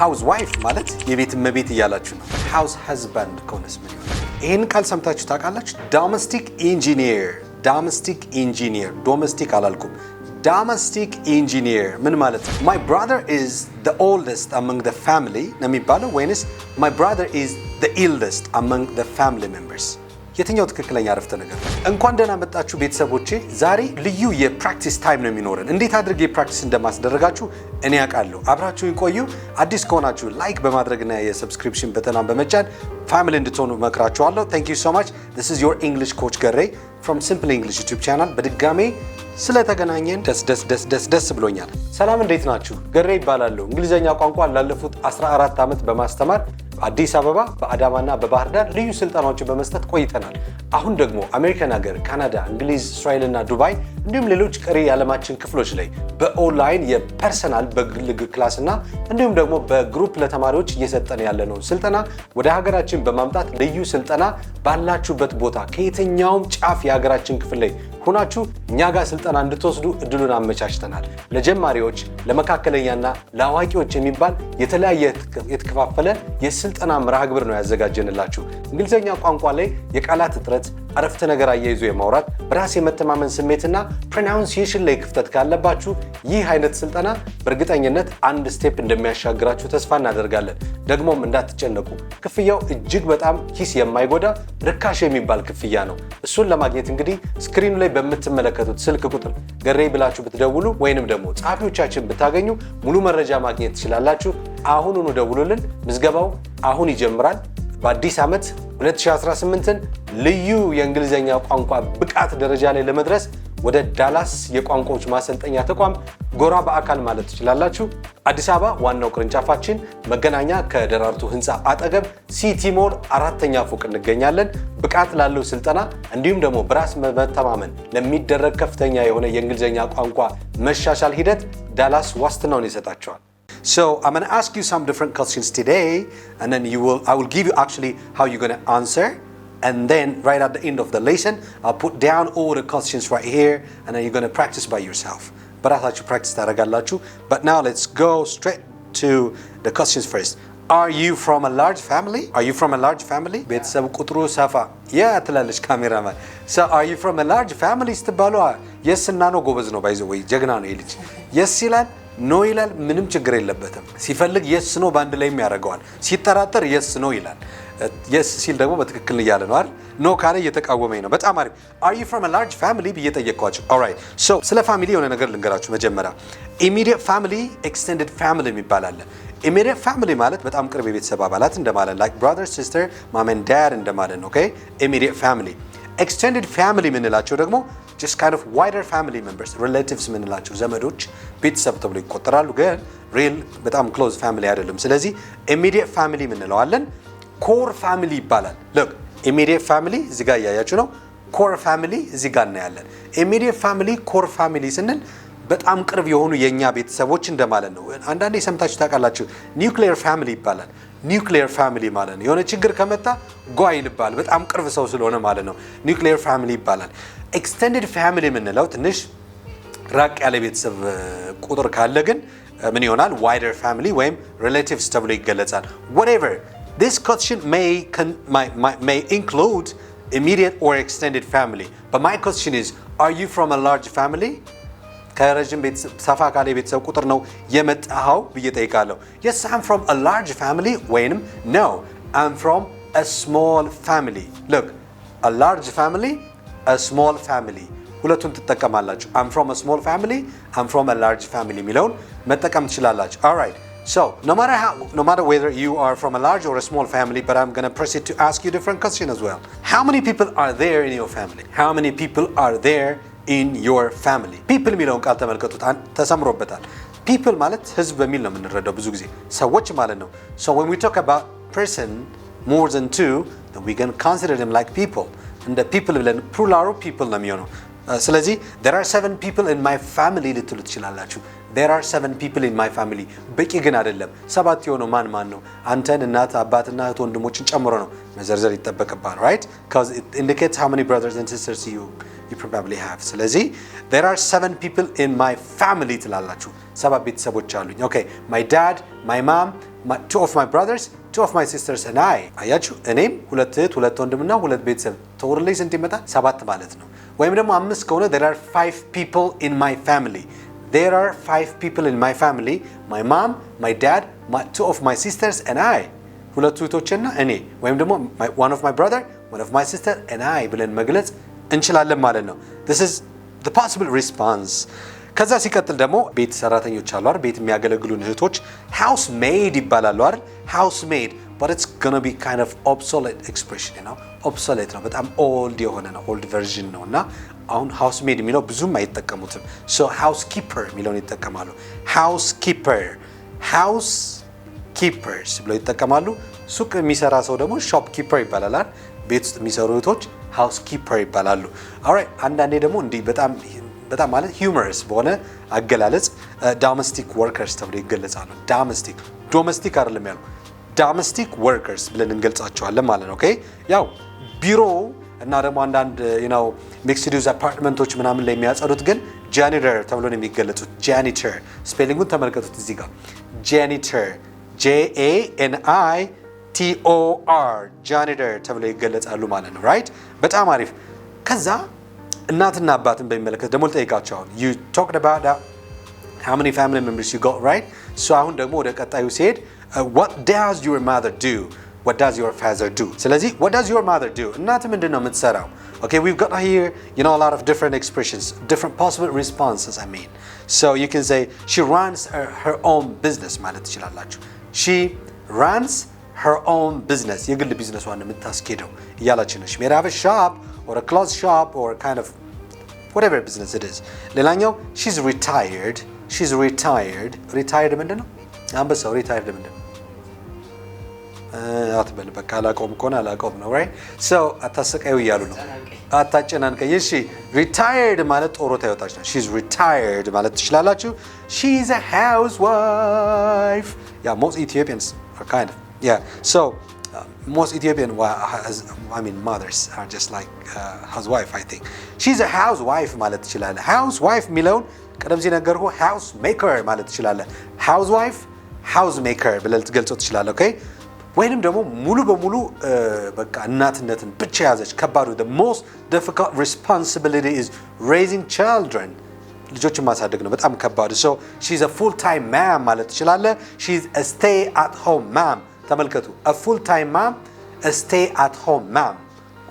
housewife ማለት የቤት እመቤት እያላችሁ ነው። house husband ከሆነስ ምን ይሆናል? ይሄን ቃል ሰምታችሁ ታውቃላችሁ? domestic engineer domestic አላልኩም። domestic engineer ምን ማለት ነው? my brother is the oldest among the family ነው የሚባለው ወይንስ my brother is the eldest among the family members? የትኛው ትክክለኛ አረፍተ ነገር? እንኳን ደህና መጣችሁ ቤተሰቦቼ። ዛሬ ልዩ የፕራክቲስ ታይም ነው የሚኖረን። እንዴት አድርጌ ፕራክቲስ እንደማስደረጋችሁ እኔ አውቃለሁ። አብራችሁን ቆዩ። አዲስ ከሆናችሁ ላይክ በማድረግና የሰብስክሪፕሽን በተናን በመጫን ፋሚሊ እንድትሆኑ መክራችኋለሁ። thank you so much. this is your English coach ገሬ from Simple English YouTube channel። በድጋሜ ስለተገናኘን ደስ ብሎኛል። ሰላም፣ እንዴት ናችሁ? ገሬ ይባላለሁ። እንግሊዝኛ ቋንቋ ላለፉት 14 ዓመት በማስተማር አዲስ አበባ በአዳማና በባህር ዳር ልዩ ስልጠናዎችን በመስጠት ቆይተናል። አሁን ደግሞ አሜሪካን ሀገር፣ ካናዳ፣ እንግሊዝ፣ እስራኤልና ዱባይ እንዲሁም ሌሎች ቀሪ የዓለማችን ክፍሎች ላይ በኦንላይን የፐርሰናል በግል ክላስና እንዲሁም ደግሞ በግሩፕ ለተማሪዎች እየሰጠን ያለነው ስልጠና ወደ ሀገራችን በማምጣት ልዩ ስልጠና ባላችሁበት ቦታ ከየትኛውም ጫፍ የሀገራችን ክፍል ላይ ሆናችሁ እኛ ጋር ስልጠና እንድትወስዱ እድሉን አመቻችተናል። ለጀማሪዎች፣ ለመካከለኛና ለአዋቂዎች የሚባል የተለያየ የተከፋፈለ የስልጠና መርሃ ግብር ነው ያዘጋጀንላችሁ። እንግሊዝኛ ቋንቋ ላይ የቃላት እጥረት፣ አረፍተ ነገር አያይዞ የማውራት በራስ የመተማመን ስሜትና ፕሮናንሲዬሽን ላይ ክፍተት ካለባችሁ ይህ አይነት ስልጠና በእርግጠኝነት አንድ ስቴፕ እንደሚያሻግራችሁ ተስፋ እናደርጋለን። ደግሞም እንዳትጨነቁ፣ ክፍያው እጅግ በጣም ኪስ የማይጎዳ ርካሽ የሚባል ክፍያ ነው። እሱን ለማግኘት እንግዲህ ስክሪኑ ላይ በምትመለከቱት ስልክ ቁጥር ገሬ ብላችሁ ብትደውሉ ወይንም ደግሞ ጸሐፊዎቻችን ብታገኙ ሙሉ መረጃ ማግኘት ትችላላችሁ። አሁኑኑ ደውሉልን። ምዝገባው አሁን ይጀምራል። በአዲስ ዓመት 2018ን ልዩ የእንግሊዝኛ ቋንቋ ብቃት ደረጃ ላይ ለመድረስ ወደ ዳላስ የቋንቋዎች ማሰልጠኛ ተቋም ጎራ በአካል ማለት ትችላላችሁ። አዲስ አበባ ዋናው ቅርንጫፋችን መገናኛ ከደራርቱ ህንፃ አጠገብ ሲቲ ሞል 4ኛ ፎቅ እንገኛለን። ብቃት ላለው ስልጠና እንዲሁም ደግሞ በራስ መተማመን ለሚደረግ ከፍተኛ የሆነ የእንግሊዝኛ ቋንቋ መሻሻል ሂደት ዳላስ ዋስትናውን ይሰጣቸዋል። So I'm going to ask you some different questions today, and then I will give you actually how you're going to answer, and then right at the end of the lesson I'll put down all the questions right here, and then you're going to practice by yourself. But I thought you practice ታደርጋላችሁ. But now let's go straight to the questions first. Are you from a large family? Are you from a large family? ቤተሰብ ቁጥሩ ሰፋ ትላለች ካሜራማን። So are you from a large family ስትባሉ yes እና ነው ጎበዝ ነው ባይዘው ወይ ጀግና ነው ይልጅ yes ይላል ኖ ይላል ምንም ችግር የለበትም። ሲፈልግ yes ነው ባንድ ላይ ያደርገዋል። ሲጠራጠር yes ነው ይላል። yes ሲል ደግሞ በትክክል እያለ ነው አይደል? ኖ ካለ እየተቃወመኝ ነው። በጣም አሪፍ። Are you from a large family ብዬ ጠየቅኳቸው። alright so ስለ ፋሚሊ የሆነ ነገር ልንገራችሁ መጀመሪያ። immediate family extended family የሚባል አለ። immediate family ማለት በጣም ቅርብ የቤተሰብ አባላት እንደማለት like brother sister mom and dad እንደማለት ነው። okay immediate family extended family ምንላቸው ደግሞ just kind of wider family members relatives ምንላቸው ዘመዶች ቤተሰብ ተብሎ ይቆጠራሉ ግን real በጣም close family አይደለም። ስለዚህ immediate family ምንለዋለን። core family ይባላል። look immediate family እዚህ ጋር ያያችሁ ነው። core family እዚህ ጋር እናያለን። immediate family core family ስንል በጣም ቅርብ የሆኑ የኛ ቤተሰቦች እንደማለት ነው። አንዳንዴ ሰምታችሁ ታውቃላችሁ nuclear family ይባላል። nuclear family ማለት ነው የሆነ ችግር ከመጣ ጓይ ይባላል በጣም ቅርብ ሰው ስለሆነ ማለት ነው nuclear family ይባላል። extended family ምንለው ትንሽ ራቅ ያለ ቤተሰብ ቁጥር ካለ ግን ምን ይሆናል wider family ወይም relatives ተብሎ ይገለጻል። whatever this question may include immediate or extended family but my question is are you from a large family? ከረጅም ቤተሰብ ሰፋ ካለ ቤተሰብ ቁጥር ነው የመጣኸው ብዬ ጠይቃለሁ። yes I'm from a large family ወይንም no I'm from a small family. look a large family a small family ሁለቱን ትጠቀማላችሁ። I'm from a small family I'm from a large family የሚለውን መጠቀም ትችላላችሁ። alright so no matter whether you are from a large or a small family but I'm going to proceed to ask you different question as well. how many people are there in your family? how many people are there in your family? people የሚለውን ቃል ተመልከቱት ተሰምሮበታል። people ማለት ህዝብ በሚል ነው የምንረዳው ብዙ ጊዜ ሰዎች ማለት ነው። so when we talk about person more than two then we can consider them like people and the people ብለን plural people ነው የሚሆነው። ስለዚህ there are 7 people in my family ልትሉ ትችላላችሁ። there are 7 people in my family በቂ ግን አይደለም። 7 የሆነው ማን ነው? አንተን እናት አባትና እህት ወንድሞችን ጨምሮ ነው መዘርዘር ይጠበቅብሃል right because it indicates how many brothers and sisters you probably have ስለዚህ there are 7 people in my family ትላላችሁ 7 ቤተሰቦች አሉኝ okay my dad my mom 2 of my brothers 2 of my sisters and I አያችሁ እኔም 2 እህት 2 ወንድምና 2 ቤተሰብ ተወርለይ ስንት ይመጣል 7 ማለት ነው ወይም ደግሞ 5 ከሆነ there are 5 people in my family there are 5 people in my family my mom my dad 2 of my sisters and I ሁለቱ እህቶችና እኔ ወይም ደግሞ one of my brother one of my sister and I ብለን መግለጽ እንችላለን ማለት ነው this is the possible response ከዛ ሲቀጥል ደግሞ ቤት ሰራተኞች አሉ አይደል ቤት የሚያገለግሉ እህቶች housemaid ይባላሉ አይደል housemaid but it's going to be kind of obsolete expression you know obsolete ነው በጣም old የሆነ ነው old version ነውና አሁን housemaid የሚለው ብዙም አይጠቀሙትም so housekeeper የሚለውን ይጠቀማሉ housekeeper housekeepers ብለው ይጠቀማሉ ሱቅ የሚሰራ ሰው ደግሞ shopkeeper ይባላል አይደል ቤት ውስጥ የሚሰሩ እህቶች housekeeper ይባላሉ alright አንዳንዴ ደግሞ እንዲህ በጣም ማለት humorous በሆነ አገላለጽ domestic workers ተብሎ ይገለጻሉ domestic አይደለም ያለው domestic workers ብለን እንገልጻቸዋለን ማለት ነው ኦኬ ያው ቢሮ እና ደግሞ አንዳንድ you know mixed use apartmentዎች ምናምን ላይ የሚያጸዱት ግን janitor ተብሎ ነው የሚገለጹት janitor ስፔሊንጉን ተመልከቱት እዚህ ጋር janitor JANITOR janitor ተብሎ ይገለጻሉ ማለት ነው right በጣም አሪፍ ከዛ እናትና አባትን በሚመለከት ደግሞ ልጠይቃቸው አሁን you talked about how many family members you got right so አሁን ደግሞ ወደ ቀጣዩ ሲሄድ what does your mother do what does your father do ስለዚህ what does your mother do እናት ምንድነው የምትሰራው okay we've got here you know a lot of different expressions different possible responses I mean so you can say she runs her own business ማለት ትችላላችሁ she runs her own business የግል ቢዝነሷን የምታስኬደው እያላችሁ ነው she may have a shop or a clothes shop or kind of whatever business it is ሌላኛው she's retired retired ምንድነው አንበሳው retired ምንድነው አትበል በቃ አላቆም ከሆነ አላቆም ነው right so አታሰቃዩ እያሉ ነው አታጨናንቀኝ እሺ retired ማለት ጦሮታ ያወጣች ነው she's retired ማለት ትችላላችሁ she's a housewife yeah most Ethiopians are kind of yeah so most Ethiopian mothers are just like housewife I think she's a housewife ማለት ትችላለህ housewife ሚለውን ቀደም ሲል ነገርኩ housemaker ማለት ትችላለህ housewife housemaker ብለህ ልትገልጸው ትችላለህ okay ወይንም ደግሞ ሙሉ በሙሉ በቃ እናትነትን ብቻ ያዘች ከባዱ the most difficult responsibility is raising children ልጆችን ማሳደግ ነው በጣም ከባዱ so she's a full time mom ማለት ትችላለህ she's a stay at home mom ተመልከቱ a full time mom a stay at home mom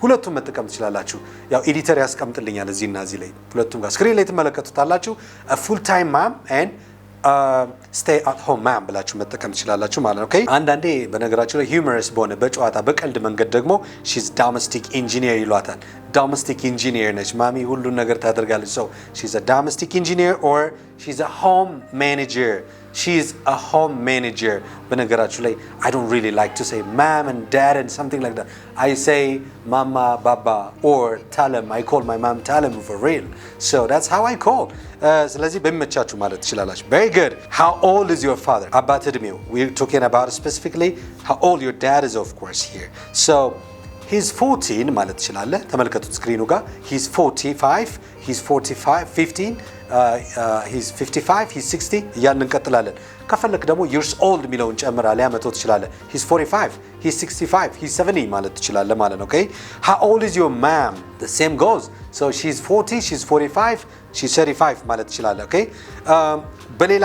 ሁለቱም መጠቀም ትችላላችሁ ያው ኤዲተር ያስቀምጥልኛል እዚህና እዚህ ላይ ሁለቱም ጋር ስክሪን ላይ ተመለከቱታላችሁ a full time mom and stay at home mom ብላችሁ መጠቀም ትችላላችሁ ማለት ነው ኦኬ አንዳንዴ በነገራችሁ ላይ humorous በሆነ በጨዋታ በቀልድ መንገድ ደግሞ she's domestic engineer ይሏታል domestic engineer ነች ማሚ ሁሉን ነገር ታደርጋለች so she's a domestic engineer or she's a home manager she's a home manager በነገራችሁ ላይ I don't really like to say mom and dad and something like that I say mama baba or talam I call my mom talam for real so that's how I call ስለዚህ በሚመቻችሁ ማለት ትችላላችሁ very good how old is your father አባት እድሜው we're talking about specifically how old your dad is of course here so he's 14 ማለት ትችላለህ ተመልከቱት ስክሪኑ ጋር he's 45 he's 45 15 he's 55 he's 60 እያልን እንቀጥላለን ከፈለክ ደግሞ years old ሚለውን ጨምራ ሊያመጣው ትችላለህ he's 45 he's 65 he's 70 ማለት ትችላለህ ማለት ነው okay how old is your mom the same goes so she's 40 she's 45 she's 35 ማለት ትችላለህ okay በሌላ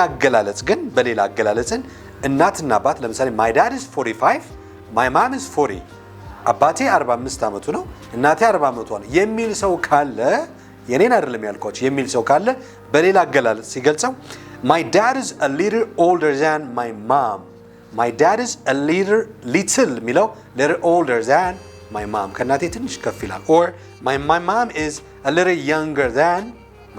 አገላለጽን እናትና አባት ለምሳሌ my dad is 45 my mom is 40 አባቴ 45 አመቱ ነው እናቴ 40 አመቷ ነው የሚል ሰው ካለ የኔን አይደለም ያልኳችሁ የሚል ሰው ካለ በሌላ አገላለጽ ሲገልጸው my dad is a little older than my mom my dad is a little ሚለው little older than my mom ከናቴ ትንሽ ከፍ ይላል or my mom is a little younger than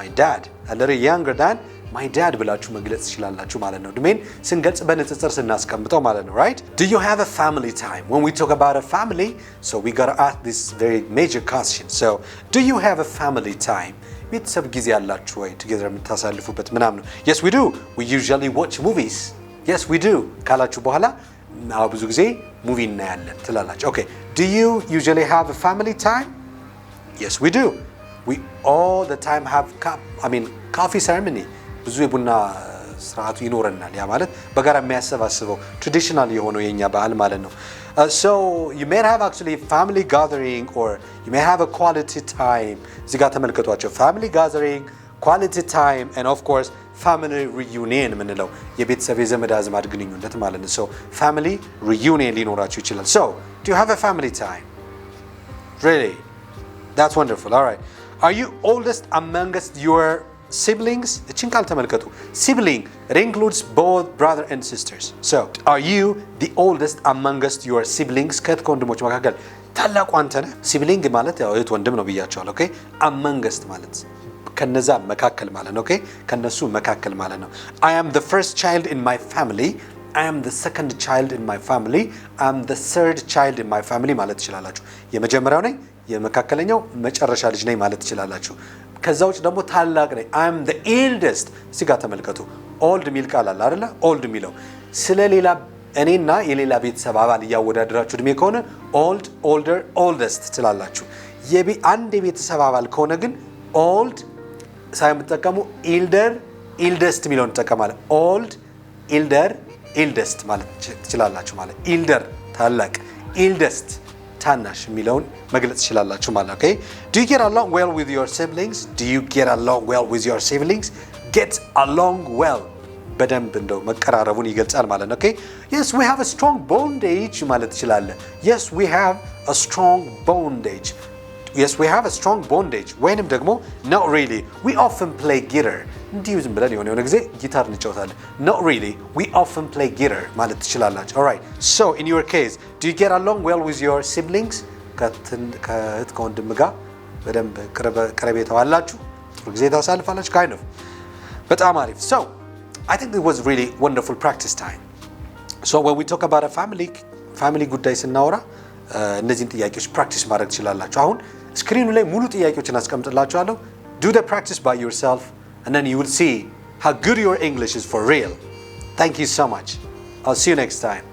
my dad a little younger than my dad ብላችሁ መግለጽ ትችላላችሁ ማለት ነው ድሜን ስንገልጽ በንጽጽር ስናስቀምጠው ማለት ነው right do you have a family time when we talk about a family so we got to ask this very major question so do you have a family time ቤተሰብ ጊዜ ያላችሁ ወይ together የምታሳልፉበት ምናምን ነው? Yes we do. We usually watch movies. Yes we do. ካላችሁ በኋላ ብዙ ጊዜ ሙቪ እናያለን ትላላችሁ። Okay. Do you usually have a family time? Yes we do. We all the time have coffee ceremony. ብዙ የቡና ስርዓቱ ይኖረናል። ያ ማለት በጋራ የሚያሰባስበው ትራዲሽናል የሆነው የኛ ባህል ማለት ነው። So you may have actually family gathering or you may have a quality time. እዚህ ጋር ተመልከቷቸው family gathering, quality time and of course family reunion የምንለው የቤተሰብ የዘመድ አዝማድ ግንኙነት ማለት ነው። So family reunion ሊኖራችሁ ይችላል። So do you have a family time? Really? That's wonderful. All right. Are you oldest amongst your siblings? እቺን ቃል ተመልከቱ። Sibling, it includes both brother and sisters. So, are you the oldest amongst your siblings? ከወንድሞች መካከል ታላቁ አንተ ነህ? Sibling ማለት ያው እህት ወንድም ነው ብያቸዋለሁ። ኦኬ amongst ማለት ከነዛ መካከል ማለት ነው። ኦኬ ከነሱ መካከል ማለት ነው። I am the first child in my family. I am the second child in my family. I am the third child in my family ማለት ትችላላችሁ። የመጀመሪያው ነኝ፣ የመካከለኛው መጨረሻ ልጅ ነኝ ማለት ትችላላችሁ። ከዛ ውጭ ደግሞ ታላቅ ነኝ። I am the eldest። እዚህ ጋር ተመልከቱ። old ሚል ቃል አለ አይደለ? old ሚለው ስለሌላ እኔና የሌላ ቤተሰብ አባል እያወዳደራችሁ እድሜ ከሆነ old, older, oldest ትላላችሁ። አንድ የቤተሰብ አባል ከሆነ ግን old ሳይምትጠቀሙ elder, eldest ሚለውን እንጠቀማለን። old, elder, eldest ማለት ትችላላችሁ ማለት elder ታላቅ eldest ታናሽ የሚለውን መግለጽ ይችላላችሁ ማለት ነው። Okay? Do you get along well with your siblings? Do you get along well with your siblings? Get along well በደንብ እንደው መቀራረቡን ይገልጻል ማለት ነው። Okay? Yes, we have a strong bondage ማለት ትችላለህ። Yes, we have a strong bondage. Yes, we have a strong bondage. ወይንም ደግሞ not really. We often play guitar. እንዲሁ ዝም ብለን የሆነ ጊዜ ጊታር እንጫወታለን። Not really. We often play guitar ማለት ትችላላችሁ። All right. So, in your case, do you get along well with your siblings? ከእህት ከወንድም ጋር በደንብ ቀረቤታው አላችሁ? ጥሩ ጊዜ ታሳልፋላችሁ? Kind of. በጣም አሪፍ። So, I think it was really wonderful practice time. So, when we talk about a family ጉዳይ ስናወራ እነዚህን ጥያቄዎች ፕራክቲስ ማድረግ ትችላላችሁ። አሁን ስክሪኑ ላይ ሙሉ ጥያቄዎችን አስቀምጥላችኋለሁ. Do the practice by yourself and then you will see how good your English is for real. Thank you so much. I'll see you next time.